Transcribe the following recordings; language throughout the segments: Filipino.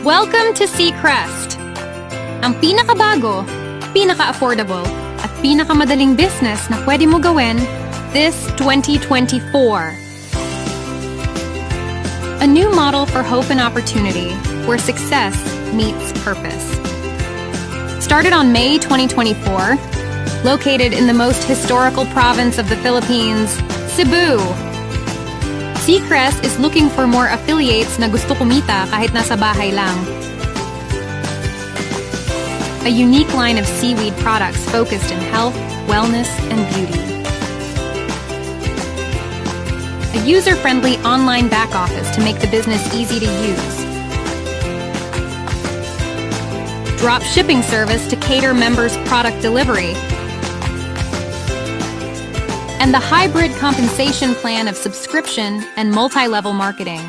Welcome to Seacrest! Ang pinakabago, pinaka-affordable, at pinakamadaling business na pwede mo gawin this 2024. A new model for hope and opportunity where success meets purpose. Started on May 2024, located in the most historical province of the Philippines, Cebu. Seacrest is looking for more affiliates na gusto kumita kahit nasa bahay lang. A unique line of seaweed products focused in health, wellness, and beauty. A user-friendly online back office to make the business easy to use. Drop shipping service to cater members' product delivery. And the hybrid compensation plan of subscription and multi-level marketing.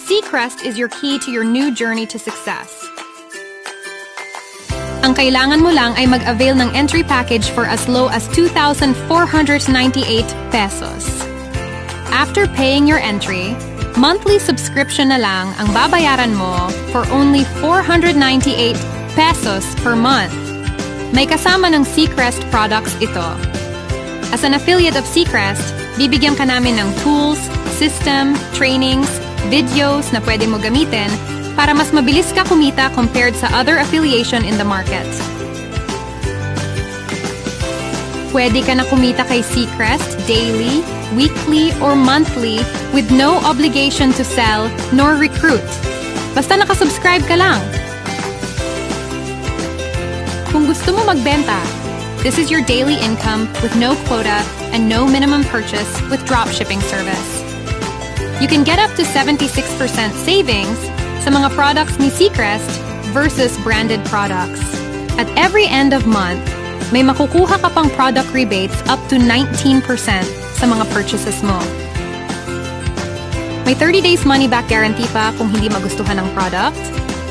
Seacrest is your key to your new journey to success. Ang kailangan mo lang ay mag-avail ng entry package for as low as 2,498 pesos. After paying your entry, monthly subscription na lang ang babayaran mo for only 498 pesos per month. May kasama ng Seacrest products ito. As an affiliate of Seacrest, bibigyan ka namin ng tools, system, trainings, videos na pwede mo gamitin para mas mabilis ka kumita compared sa other affiliation in the market. Pwede ka na kumita kay Seacrest daily, weekly, or monthly with no obligation to sell nor recruit. Basta nakasubscribe ka lang. Kung gusto mo magbenta, this is your daily income with no quota and no minimum purchase with dropshipping service. You can get up to 76% savings sa mga products ni Seacrest versus branded products. At every end of month, may makukuha ka pang product rebates up to 19% sa mga purchases mo. May 30 days money-back guarantee pa kung hindi magustuhan ang product.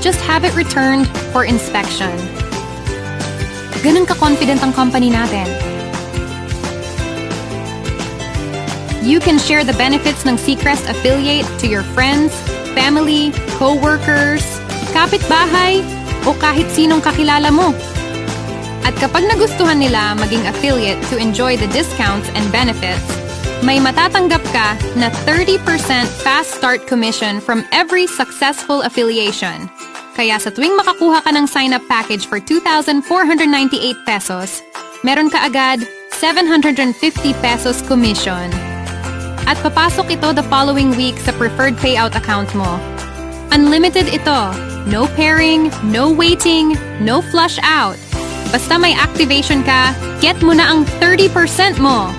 Just have it returned for inspection. Ganun ka-confident ang company natin. You can share the benefits ng Seacrest affiliate to your friends, family, co-workers, kapitbahay, o kahit sinong kakilala mo. At kapag nagustuhan nila maging affiliate to enjoy the discounts and benefits, may matatanggap ka na 30% fast start commission from every successful affiliation. Kaya sa tuwing makakuha ka ng sign-up package for 2,498 pesos, meron ka agad 750 pesos commission. At papasok ito the following week sa preferred payout account mo. Unlimited ito. No pairing, no waiting, no flush out. Basta may activation ka, get mo na ang 30% mo.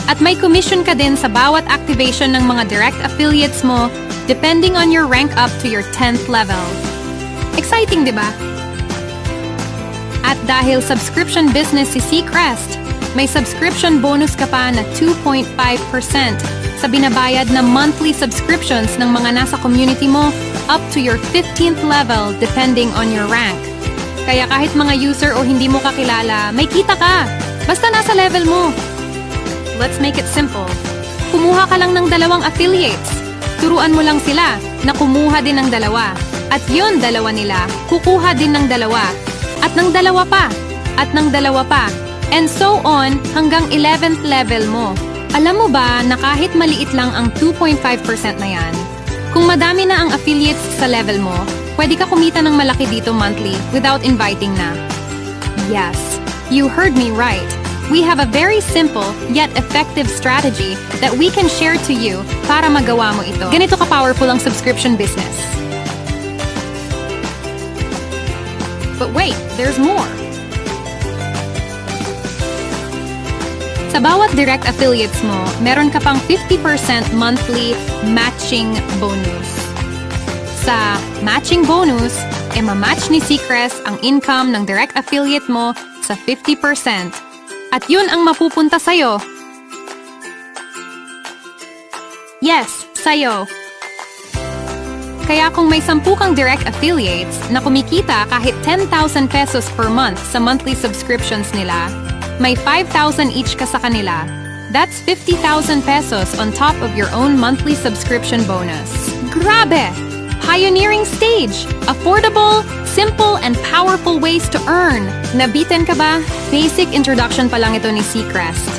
At may commission ka din sa bawat activation ng mga direct affiliates mo depending on your rank up to your 10th level. Exciting, di ba? At dahil subscription business si Seacrest, may subscription bonus ka pa na 2.5% sa binabayad na monthly subscriptions ng mga nasa community mo up to your 15th level depending on your rank. Kaya kahit mga user o hindi mo kakilala, may kita ka. Basta nasa level mo. Let's make it simple. Kumuha ka lang ng dalawang affiliates. Turuan mo lang sila na kumuha din ng dalawa. At yun, dalawa nila, kukuha din ng dalawa. At ng dalawa pa. At ng dalawa pa. And so on hanggang 11th level mo. Alam mo ba na kahit maliit lang ang 2.5% na yan, kung madami na ang affiliates sa level mo, pwede ka kumita ng malaki dito monthly without inviting na. Yes, you heard me right. We have a very simple yet effective strategy that we can share to you para magawa mo ito. Ganito ka-powerful ang subscription business. But wait, there's more. Sa bawat direct affiliates mo, meron ka pang 50% monthly matching bonus. Sa matching bonus, ma-match ni Seacrest ang income ng direct affiliate mo sa 50%. At yun ang mapupunta sa'yo. Yes, sa'yo. Kaya kung may 10 kang direct affiliates na kumikita kahit 10,000 pesos per month sa monthly subscriptions nila, may 5,000 each ka sa kanila. That's 50,000 pesos on top of your own monthly subscription bonus. Grabe! Pioneering stage! Affordable, simple, and powerful ways to earn. Nabitin ka ba? Basic introduction pa lang ito ni Seacrest.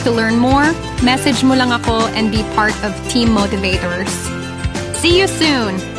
To learn more, message mo lang ako and be part of Team Motivators. See you soon!